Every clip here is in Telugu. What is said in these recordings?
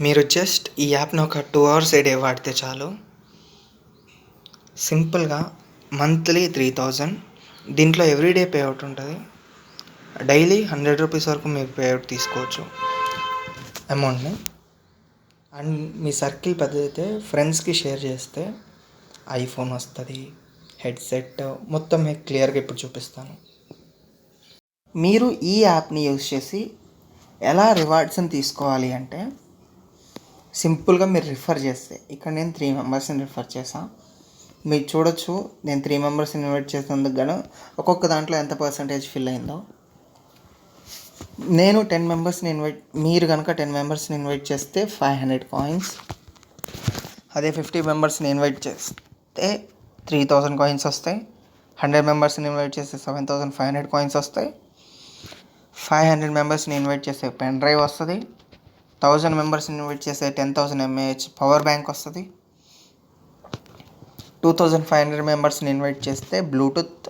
మీరు జస్ట్ ఈ యాప్‌ని ఒక 2 అవర్స్ ఏ డే వాడితే చాలు. సింపుల్‌గా మంత్లీ 3000 దీంట్లో ఎవ్రీడే పే అవుట్ ఉంటది. డైలీ ₹100 వరకు మీరు పే అవుట్ తీసుకోవచ్చు అమౌంట్‌ని. అండ్ మీ సర్కిల్ పెద్దదైతే ఫ్రెండ్స్‌కి షేర్ చేస్తే ఐఫోన్ వస్తది, హెడ్సెట్ మొత్తం మీకు క్లియర్‌గా ఇప్పుడు చూపిస్తాను. మీరు ఈ యాప్‌ని యూజ్ చేసి ఎలా రివార్డ్స్‌ని తీసుకోవాలి అంటే సింపుల్గా మీరు రిఫర్ చేస్తే ఇక్కడ నేను 3 మెంబర్స్ని రిఫర్ చేశాను. మీరు చూడొచ్చు నేను 3 మెంబర్స్ని ఇన్వైట్ చేసినందుకు గాను ఒక్కొక్క దాంట్లో ఎంత పర్సంటేజ్ ఫిల్ అయిందో. నేను 10 మెంబర్స్ని మీరు కనుక 10 మెంబర్స్ని ఇన్వైట్ చేస్తే 500 కాయిన్స్, అదే 50 మెంబర్స్ని ఇన్వైట్ చేస్తే 3000 కాయిన్స్ వస్తాయి. 100 మెంబర్స్ని ఇన్వైట్ చేస్తే 7500 కాయిన్స్ వస్తాయి. 500 మెంబర్స్ని ఇన్వైట్ చేస్తే పెన్ డ్రైవ్ వస్తుంది. 1000 మెంబర్స్ని ఇన్వైట్ చేస్తే 10,000 mAh పవర్ బ్యాంక్ వస్తుంది. 2500 మెంబర్స్ని ఇన్వైట్ చేస్తే బ్లూటూత్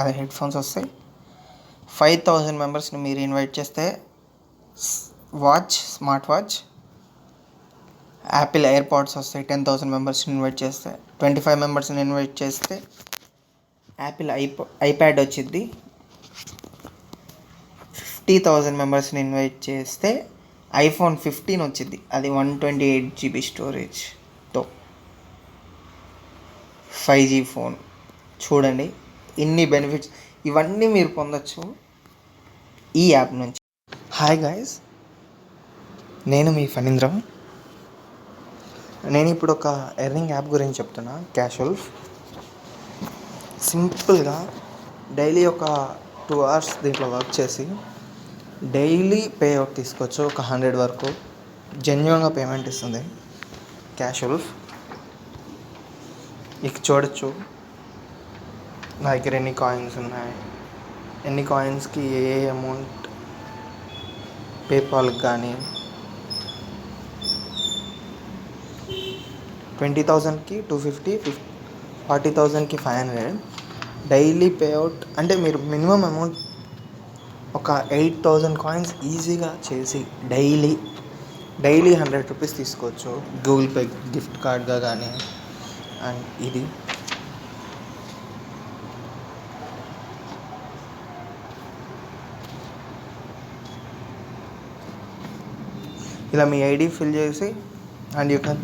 అదే హెడ్ఫోన్స్ వస్తాయి. 5000 మెంబర్స్ని మీరు ఇన్వైట్ చేస్తే స్మార్ట్ వాచ్, యాపిల్ ఎయిర్పాడ్స్ వస్తాయి. 10,000 మెంబర్స్ని ఇన్వైట్ చేస్తే 25 మెంబర్స్ని ఇన్వైట్ చేస్తే యాపిల్ ఐప్యాడ్ వచ్చింది. 50,000 మెంబర్స్ని ఇన్వైట్ చేస్తే ఐఫోన్ 15 వచ్చింది. అది 128GB స్టోరేజ్తో 5G ఫోన్. చూడండి ఇన్ని బెనిఫిట్స్, ఇవన్నీ మీరు పొందొచ్చు ఈ యాప్ నుంచి. హాయ్ గాయ్స్, నేను మీ ఫణీంద్ర. నేను ఇప్పుడు ఒక ఎర్నింగ్ యాప్ గురించి చెప్తున్నా, క్యాషువల్స్. సింపుల్గా డైలీ ఒక 2 అవర్స్ దీంట్లో వర్క్ చేసి డైలీ పే అవుట్ తీసుకోవచ్చు. ఒక 100 వరకు జెన్యున్గా పేమెంట్ ఇస్తుంది క్యాషువల్స్. ఇక చూడొచ్చు నా దగ్గర ఎన్ని కాయిన్స్ ఉన్నాయి, ఎన్ని కాయిన్స్కి ఏ అమౌంట్ పేపాల్కి కానీ 20,000కి 250, 40,000కి 500 డైలీ పే అవుట్. అంటే మీరు మినిమం అమౌంట్ ఒక 8,000 కాయిన్స్ ఈజీగా చేసి డైలీ ₹100 తీసుకోవచ్చు గూగుల్ పే గిఫ్ట్ కార్డ్గా కానీ. అండ్ ఇది ఇలా మీ ఐడి ఫిల్ చేసి అండ్ యూ కెన్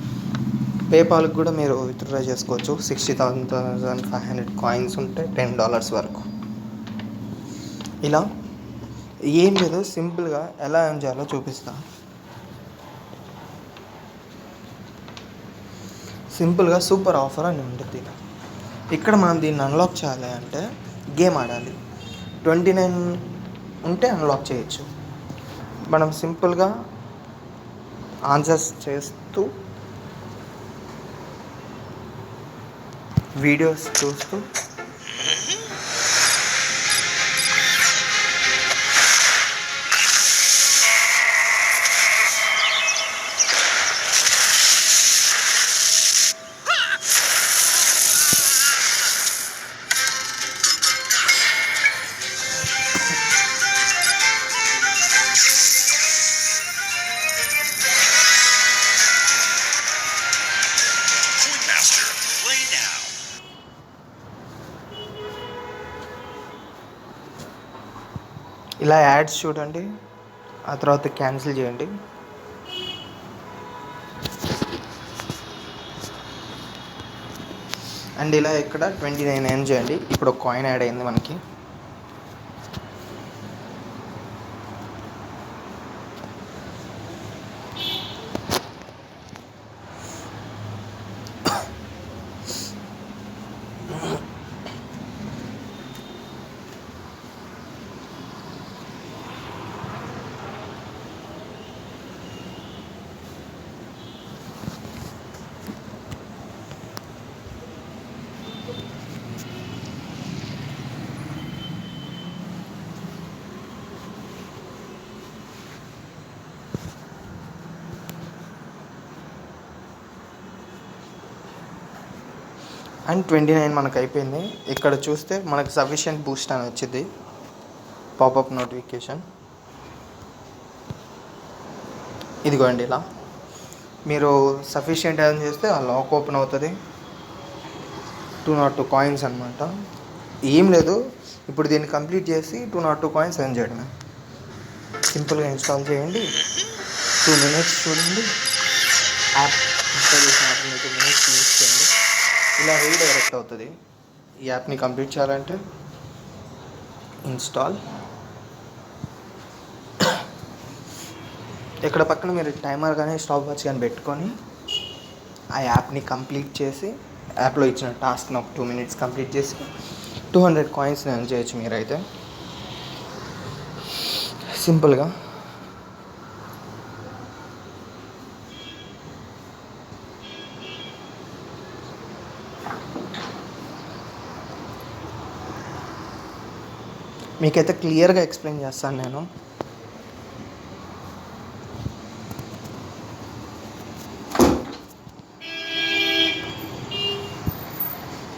పేపాల్కి కూడా మీరు విత్డ్రా చేసుకోవచ్చు. 60,500 కాయిన్స్ ఉంటే $10 వరకు. ఇలా ఏం లేదు, సింపుల్గా ఎలా ఎర్న్ చేయాలో చూపిస్తా. సింపుల్గా సూపర్ ఆఫర్ అని ఉంటుంది. ఇక్కడ మనం దీన్ని అన్లాక్ చేయాలి అంటే గేమ్ ఆడాలి. 29 ఉంటే అన్లాక్ చేయొచ్చు. మనం సింపుల్గా ఆన్సర్స్ చేస్తూ వీడియోస్ చూస్తూ ఇలా యాడ్స్ చూడండి, ఆ తర్వాత క్యాన్సిల్ చేయండి. అండ్ ఇలా ఇక్కడ 29 ఎర్న్ చేయండి. ఇప్పుడు ఒక కాయిన్ యాడ్ అయింది మనకి. అండ్ 29 మనకు అయిపోయింది. ఇక్కడ చూస్తే మనకు సఫిషియంట్ బూస్ట్ అని వచ్చింది, పాపప్ నోటిఫికేషన్. ఇదిగోండి ఇలా మీరు సఫిషియెంట్ ఎర్న్ చేస్తే ఆ లాక్ ఓపెన్ అవుతుంది. 202 కాయిన్స్ అనమాట. ఏం లేదు, ఇప్పుడు దీన్ని కంప్లీట్ చేసి 202 కాయిన్స్ ఎర్న్ చేయడమే. సింపుల్గా ఇన్స్టాల్ చేయండి, 2 మినిట్స్ చూడండి, యాప్ ఇన్స్టాల్ చేసిన యాప్ని 2 మినిట్స్ యూస్ చేయండి, ఇలా రీడైరెక్ట్ అవుతుంది. ఈ యాప్ని కంప్లీట్ చేయాలంటే ఇన్స్టాల్, ఇక్కడ పక్కన మీరు టైమర్ కానీ స్టాప్ వాచ్ కానీ పెట్టుకొని ఆ యాప్ని కంప్లీట్ చేసి, యాప్లో ఇచ్చిన టాస్క్ని ఒక 2 మినిట్స్ కంప్లీట్ చేసి 200 కాయిన్స్ని ఎర్న్ చేయొచ్చు మీరైతే సింపుల్గా. మీకైతే క్లియర్గా ఎక్స్ప్లెయిన్ చేస్తాను నేను.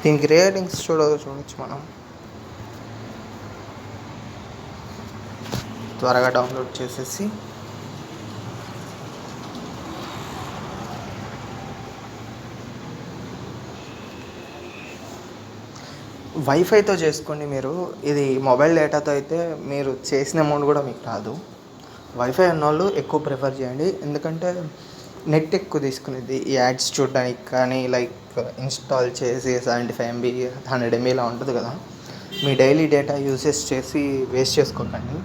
దీనికి రేటింగ్స్ చూడవచ్చు మనం. త్వరగా డౌన్లోడ్ చేసేసి వైఫైతో చేసుకోండి మీరు. ఇది మొబైల్ డేటాతో అయితే మీరు చేసిన అమౌంట్ కూడా మీకు రాదు. వైఫై ఉన్నవాళ్ళు ఎక్కువ ప్రిఫర్ చేయండి, ఎందుకంటే నెట్ ఎక్కువ తీసుకునేది ఈ యాడ్స్ చూడడానికి కానీ, లైక్ ఇన్స్టాల్ చేసి 75 MB 100 MB ఇలా ఉంటుంది కదా. మీ డైలీ డేటా యూసేజ్ చేసి వేస్ట్ చేసుకోకండి.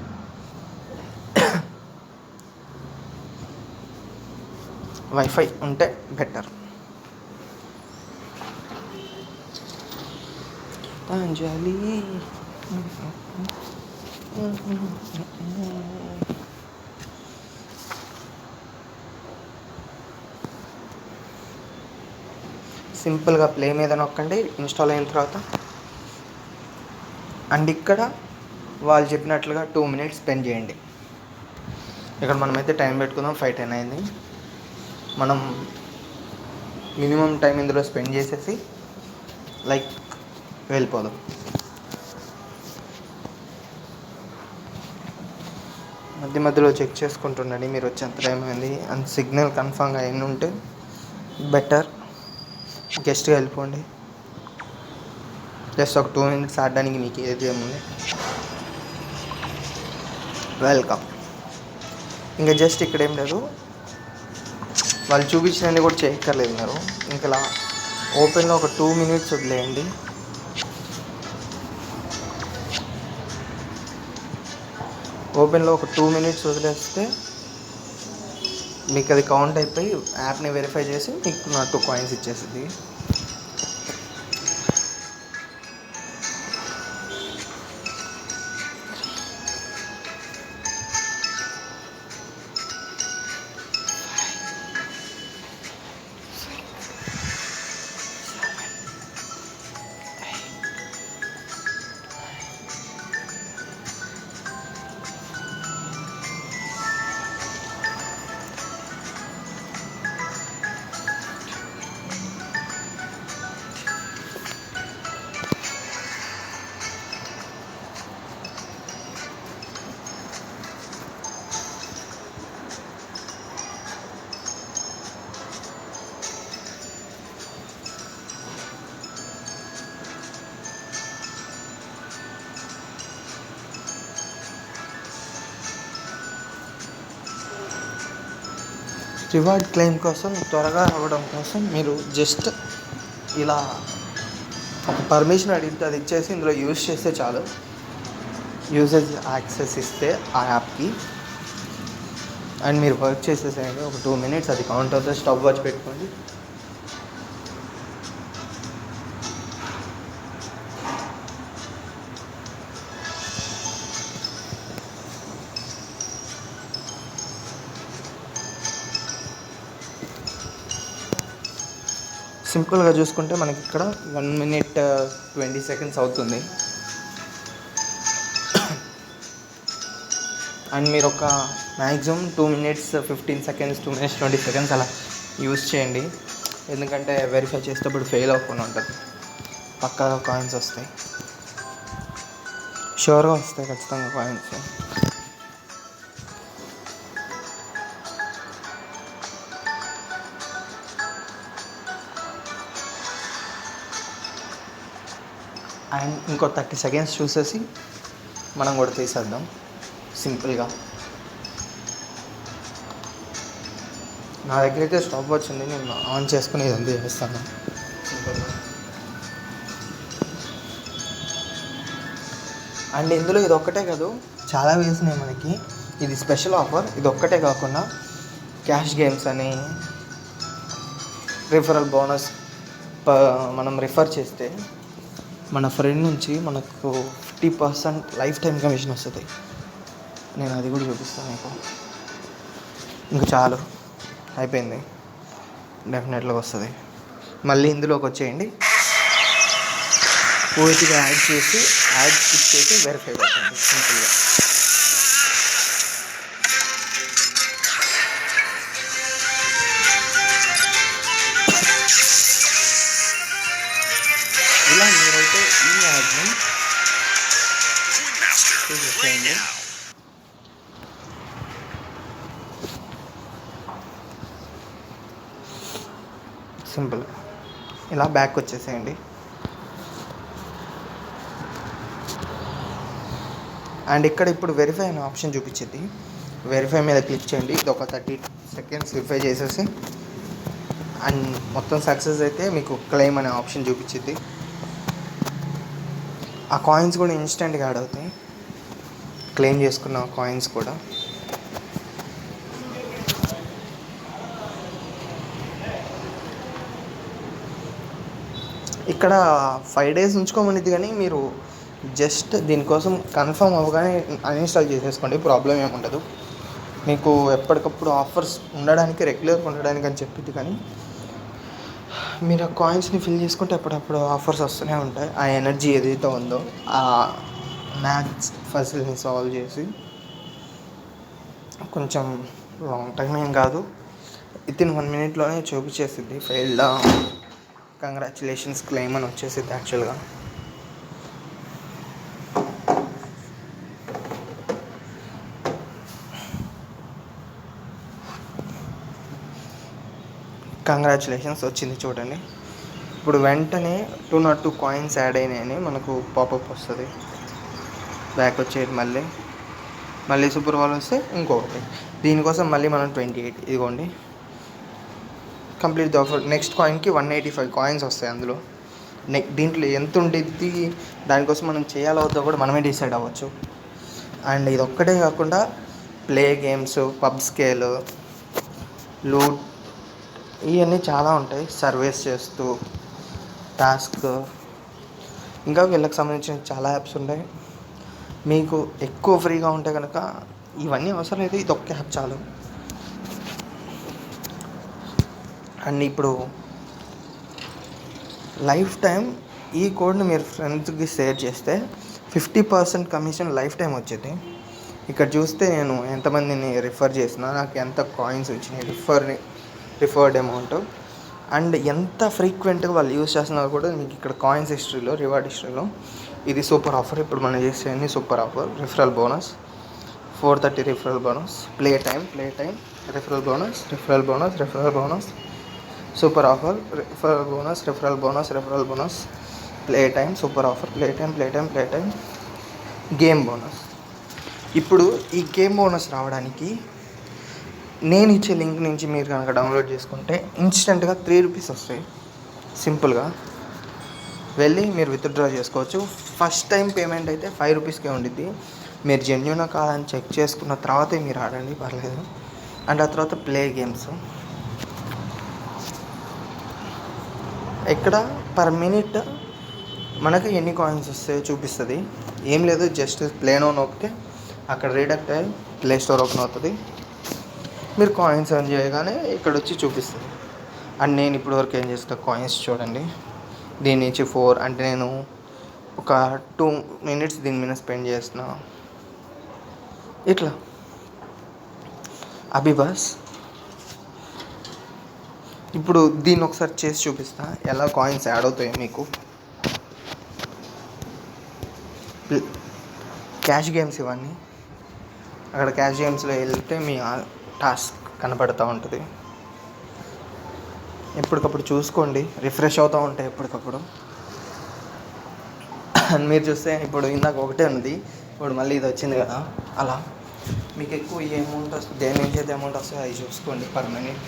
వైఫై ఉంటే బెటర్. అంజలి సింపుల్గా ప్లే మీద నొక్కండి ఇన్స్టాల్ అయిన తర్వాత. అండ్ ఇక్కడ వాళ్ళు చెప్పినట్లుగా 2 మినిట్స్ స్పెండ్ చేయండి. ఇక్కడ మనమైతే టైం పెట్టుకుందాం, 5:10 అయింది. మనం మినిమం టైం ఇందులో స్పెండ్ చేసేసి లైక్ వెళ్ళిపోదాం. మధ్యలో చెక్ చేసుకుంటుండండి మీరు వచ్చేంత టైం అయింది. అండ్ సిగ్నల్ కన్ఫామ్గా అయిన ఉంటే బెటర్. గెస్ట్గా వెళ్ళిపోండి. జస్ట్ ఒక 2 మినిట్స్ ఆడడానికి మీకు ఏది ఏముంది. వెల్కమ్. ఇంకా జస్ట్ ఇక్కడ ఏం లేదు, వాళ్ళు చూపించినవి కూడా చేయక్కర్లేదు మీరు. ఇంకా ఇలా ఓపెన్లో ఒక 2 మినిట్స్ వదిలేయండి. ఓపెన్లో ఒక 2 మినిట్స్ వదిలేస్తే మీకు అది కౌంట్ అయిపోయి యాప్ని వెరిఫై చేసి మీకు నా 2 కాయిన్స్ ఇచ్చేసింది. రివార్డ్ క్లెయిమ్ కోసం త్వరగా అవ్వడం కోసం మీరు జస్ట్ ఇలా ఒక పర్మిషన్ అడిగితే అది ఇచ్చేసి ఇందులో యూజ్ చేస్తే చాలు. యూజేజ్ యాక్సెస్ ఇస్తే ఆ యాప్కి అండ్ మీరు వర్క్ చేసేసేయండి. ఒక 2 మినిట్స్ అది కౌంట్ అవుతుంది. స్టాప్ వాచ్ పెట్టుకోండి. సింపుల్గా చూసుకుంటే మనకి ఇక్కడ 1 minute 20 seconds అవుతుంది. అండ్ మీరు ఒక maximum 2 minutes 15 seconds 2 minutes 20 seconds అలా యూస్ చేయండి. ఎందుకంటే వెరిఫై చేసేటప్పుడు ఫెయిల్ అవ్వకుండా ఉంటుంది. పక్కాగా కాయిన్స్ వస్తాయి, షూర్గా వస్తాయి ఖచ్చితంగా కాయిన్స్. అండ్ ఇంకో 30 సెకండ్స్ చూసేసి మనం కూడా తీసేద్దాం సింపుల్గా. నా దగ్గర అయితే స్టాప్ వాచ్ ఉంది, నేను ఆన్ చేసుకుని ఇదంతా చేస్తాను సింపుల్గా. అండ్ ఇందులో ఇది ఒక్కటే కాదు, చాలా వేసినాయి మనకి. ఇది స్పెషల్ ఆఫర్. ఇది ఒక్కటే కాకుండా క్యాష్ గేమ్స్ అని, రిఫరల్ బోనస్, మనం రిఫర్ చేస్తే మన ఫ్రెండ్ నుంచి మనకు 50% లైఫ్ టైం కమిషన్ వస్తుంది. నేను అది కూడా చూపిస్తాను మీకు. ఇంకా చాలు, అయిపోయింది. డెఫినెట్గా వస్తుంది. మళ్ళీ ఇందులోకి వచ్చేయండి, పూర్తిగా యాడ్ చేసి యాడ్ స్కిప్ చేసి వెరిఫై పెట్టండి సింపుల్గా. ఇలా మీరైతే ఈ యాడ్ని చేసేయండి. సింపుల్. ఇలా బ్యాక్ వచ్చేసేయండి. అండ్ ఇక్కడ ఇప్పుడు వెరిఫై అనే ఆప్షన్ చూపించింది. వెరిఫై మీద క్లిక్ చేయండి. ఇది ఒక 30 సెకండ్స్ వెరిఫై చేసేసి అండ్ మొత్తం సక్సెస్ అయితే మీకు క్లెయిమ్ అనే ఆప్షన్ చూపించింది. ఆ కాయిన్స్ కూడా ఇన్స్టెంట్గా యాడ్ అవుతాయి, క్లెయిమ్ చేసుకున్న కాయిన్స్ కూడా. ఇక్కడ 5 days ఉంచుకోమనిది, కానీ మీరు జస్ట్ దీనికోసం కన్ఫర్మ్ అవ్వగానే అన్ఇన్స్టాల్ చేసేసుకోండి, ప్రాబ్లం ఏముండదు. మీకు ఎప్పటికప్పుడు ఆఫర్స్ ఉండడానికి, రెగ్యులర్గా ఉండడానికి అని చెప్పింది, కానీ మీరు ఆ కాయిన్స్ని ఫిల్ చేసుకుంటే ఎప్పుడప్పుడు ఆఫర్స్ వస్తూనే ఉంటాయి. ఆ ఎనర్జీ ఏదైతే ఉందో ఆ మ్యాథ్స్ ఫజిల్ని సాల్వ్ చేసి, కొంచెం లాంగ్ టైం ఏం కాదు, వితిన్ 1 minute చూపించేసిద్ది. ఫెయిల్డ్, కంగ్రాచులేషన్స్, క్లెయిమ్ అని వచ్చేసిద్ది యాక్చువల్గా. కంగ్రాచులేషన్స్ వచ్చింది చూడండి. ఇప్పుడు వెంటనే 202 కాయిన్స్ యాడ్ అయినాయని మనకు పాపప్ వస్తుంది. బ్యాక్ వచ్చేది, మళ్ళీ సూపర్ బాల్ వస్తే ఇంకొకటి. దీనికోసం మళ్ళీ మనం 28, ఇదిగోండి కంప్లీట్ ద ఆఫర్. నెక్స్ట్ కాయిన్కి 185 కాయిన్స్ వస్తాయి అందులో. దీంట్లో ఎంత ఉండిద్ది, దానికోసం మనం చేయాలో వద్దో కూడా మనమే డిసైడ్ అవ్వచ్చు. అండ్ ఇది ఒక్కటే కాకుండా play games, pub scale, loot, ఇవన్నీ చాలా ఉంటాయి. సర్వీస్ చేస్తూ టాస్క్, ఇంకా వీళ్ళకి సంబంధించిన చాలా యాప్స్ ఉంటాయి. మీకు ఎక్కువ ఫ్రీగా ఉంటే కనుక ఇవన్నీ అవసరం లేదు, ఇది ఒక్క యాప్ చాలు. అండ్ ఇప్పుడు లైఫ్ టైం ఈ కోడ్ని మీరు ఫ్రెండ్స్కి షేర్ చేస్తే 50% కమిషన్ లైఫ్ టైం వచ్చింది. ఇక్కడ చూస్తే నేను ఎంతమందిని రిఫర్ చేసినా నాకు ఎంత కాయిన్స్ వచ్చినాయి, రిఫర్డ్ అమౌంట్, అండ్ ఎంత ఫ్రీక్వెంట్గా వాళ్ళు యూజ్ చేస్తున్నారు కూడా మీకు ఇక్కడ కాయిన్స్ హిస్టరీలో, రివార్డ్ హిస్టరీలో. ఇది సూపర్ ఆఫర్. ఇప్పుడు మనం చేసేది super offer. Referral bonus 430, referral bonus, play time, referral bonus, super offer, referral bonus, play time, super offer, play time, game bonus. ఇప్పుడు ఈ గేమ్ బోనస్ రావడానికి నేను ఇచ్చే లింక్ నుంచి మీరు కనుక డౌన్లోడ్ చేసుకుంటే ఇన్స్టెంట్గా 3 రూపీస్ వస్తాయి. సింపుల్గా వెళ్ళి మీరు విత్డ్రా చేసుకోవచ్చు. ఫస్ట్ టైం పేమెంట్ అయితే 5 రూపీస్కే ఉండిద్ది. మీరు జెన్యూనా కాదని చెక్ చేసుకున్న తర్వాతే మీరు ఆడండి, పర్లేదు. అండ్ ఆ తర్వాత ప్లే గేమ్స్. ఇక్కడ పర్ మినిట్ మనకి ఎన్ని కాయిన్స్ వస్తాయో చూపిస్తుంది. ఏం లేదు, జస్ట్ ప్లే నో నొక్కితే అక్కడ రీడక్ట్ అయ్యి ప్లే స్టోర్ ఓపెన్ అవుతుంది. మీరు కాయిన్స్ ఎర్న్ చేయగానే ఇక్కడ వచ్చి చూపిస్తుంది. అండ్ నేను ఇప్పటివరకు ఏం చేస్తా, కాయిన్స్ చూడండి. దీని నుంచి 4 అంటే నేను ఒక 2 minutes దీని మీద స్పెండ్ చేస్తున్నా. ఇట్లా అభిబాస్. ఇప్పుడు దీన్ని ఒకసారి చేసి చూపిస్తా, ఎలా కాయిన్స్ యాడ్ అవుతాయి మీకు. క్యాష్ గేమ్స్ ఇవన్నీ. అక్కడ క్యాష్ గేమ్స్లో వెళ్తే మీ టాస్క్ కనపడుతూ ఉంటుంది. ఎప్పటికప్పుడు చూసుకోండి, రిఫ్రెష్ అవుతూ ఉంటాయి ఎప్పటికప్పుడు. అండ్ మీరు చూస్తే ఇప్పుడు ఇందాక ఒకటే ఉంది, ఇప్పుడు మళ్ళీ ఇది వచ్చింది కదా. అలా మీకు ఎక్కువ ఏ అమౌంట్ వస్తుంది, దేని నుంచి అయితే అమౌంట్ వస్తుందో అది చూసుకోండి పర్ మినిట్.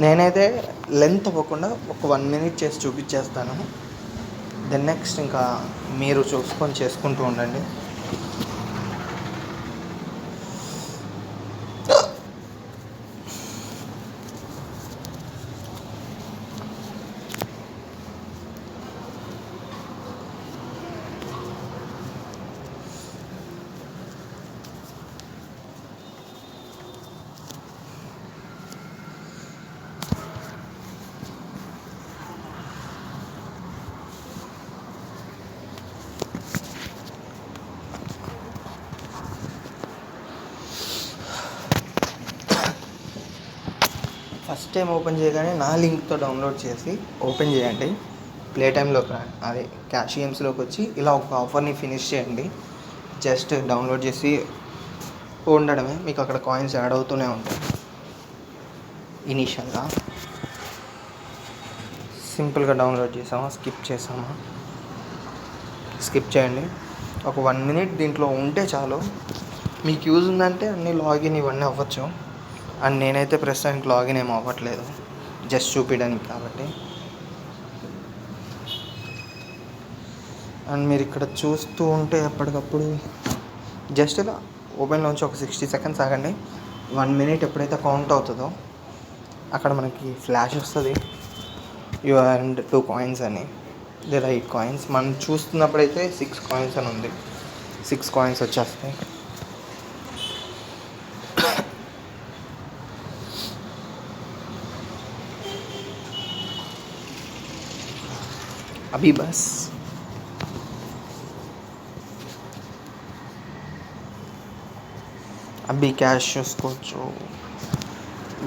నేనైతే లెంత్ అవ్వకుండా ఒక 1 మినిట్ చేసి చూపించేస్తాను. దెన్ నెక్స్ట్ ఇంకా మీరు చూసుకొని చేసుకుంటూ ఉండండి. ఫస్ట్ టైం ఓపెన్ చేయగానే నా లింక్తో డౌన్లోడ్ చేసి ఓపెన్ చేయండి. ప్లే టైంలోకి అదే క్యాష్ గేమ్స్లోకి వచ్చి ఇలా ఒక ఆఫర్ని ఫినిష్ చేయండి. జస్ట్ డౌన్లోడ్ చేసి ఉండడమే, మీకు అక్కడ కాయిన్స్ యాడ్ అవుతూనే ఉంటాయి. ఇనీషియల్గా సింపుల్గా డౌన్లోడ్ చేసామా, స్కిప్ చేసామా, స్కిప్ చేయండి. ఒక 1 మినిట్ దీంట్లో ఉంటే చాలు. మీకు యూజ్ ఉందంటే అన్నీ లాగిన్ ఇవన్నీ అవ్వచ్చు. అండ్ నేనైతే ప్రస్తుతానికి లాగిన్ ఏం అవ్వట్లేదు, జస్ట్ చూపించడానికి కాబట్టి. అండ్ మీరు ఇక్కడ చూస్తూ ఉంటే ఎప్పటికప్పుడు జస్ట్ ఇలా ఓపెన్లోంచి ఒక 60 సెకండ్స్ ఆగండి. 1 మినిట్ ఎప్పుడైతే కౌంట్ అవుతుందో అక్కడ మనకి ఫ్లాష్ వస్తుంది, యు అండ్ 2 కాయిన్స్ అని, లేదా 8 కాయిన్స్. మనం చూస్తున్నప్పుడైతే 6 కాయిన్స్ అని ఉంది, 6 కాయిన్స్ వచ్చేస్తాయి. అభి బస్ అభి క్యాష్ చూసుకోవచ్చు.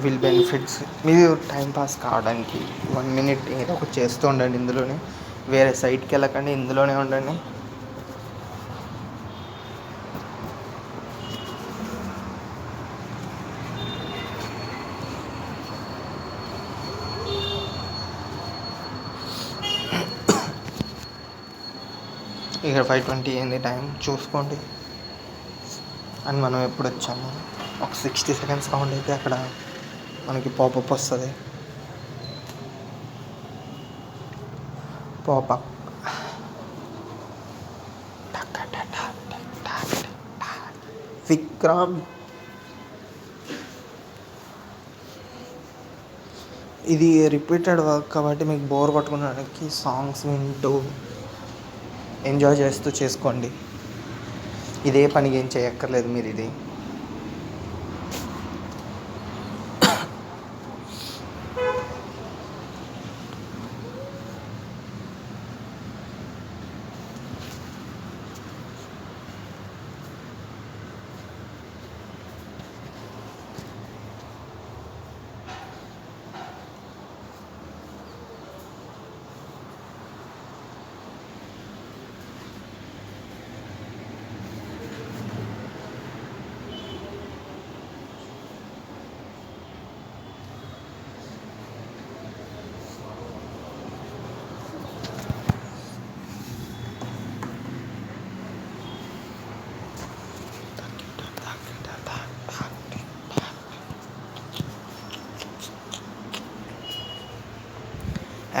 విల్ బెనిఫిట్స్ మీరు టైంపాస్ కావడానికి 1 మినిట్ ఏదో ఒకటి చేస్తూ ఉండండి. ఇందులోనే వేరే సైట్కి వెళ్ళకండి, ఇందులోనే ఉండండి. ఇక్కడ 5:20 అయింది, టైం చూసుకోండి. అండ్ మనం ఎప్పుడు వచ్చాము, ఒక 60 సెకండ్స్ కౌంట్ అయితే అక్కడ మనకి పాపప్ వస్తుంది. పాపప్ విక్రమ్, ఇది రిపీటెడ్ వర్క్ కాబట్టి మీకు బోర్ కొట్టుకోవడానికి సాంగ్స్ వింటూ ఎంజాయ్ చేస్తూ చేసుకోండి. ఇదే పనికి ఏం చేయక్కర్లేదు మీరు. ఇది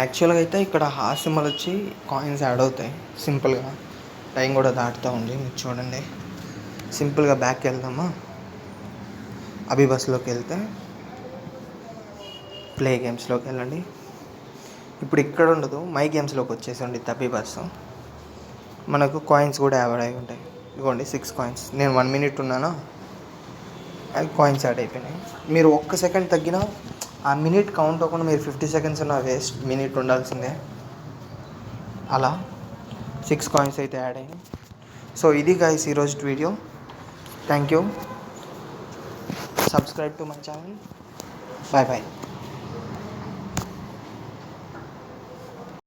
యాక్చువల్గా అయితే ఇక్కడ హాసిమల్ వచ్చి కాయిన్స్ యాడ్ అవుతాయి సింపుల్గా. టైం కూడా దాటుతూ ఉంది, మీరు చూడండి. సింపుల్గా బ్యాక్కి వెళ్దామా, అభి బస్లోకి వెళ్తే ప్లే గేమ్స్లోకి వెళ్ళండి. ఇప్పుడు ఇక్కడ ఉండదు, మై గేమ్స్లోకి వచ్చేసండి అభి బస్సు. మనకు కాయిన్స్ కూడా యాడ్ అయి ఉంటాయి. ఇదిగోండి 6 కాయిన్స్. నేను 1 మినిట్ ఉన్నానా, అవి కాయిన్స్ యాడ్ అయిపోయినాయి. మీరు 1 సెకండ్ తగ్గినా ఆ మినిట్ కౌంట్ అవ్వకుండా మీరు 50 సెకండ్స్ ఉన్న వేస్ట్, మినిట్ ఉండాల్సిందే. అలా 6 కాయిన్స్ అయితే యాడ్ అయ్యాయి. సో ఇది గైస్ ఈరోజు video. Thank you. Subscribe to my channel. Bye bye.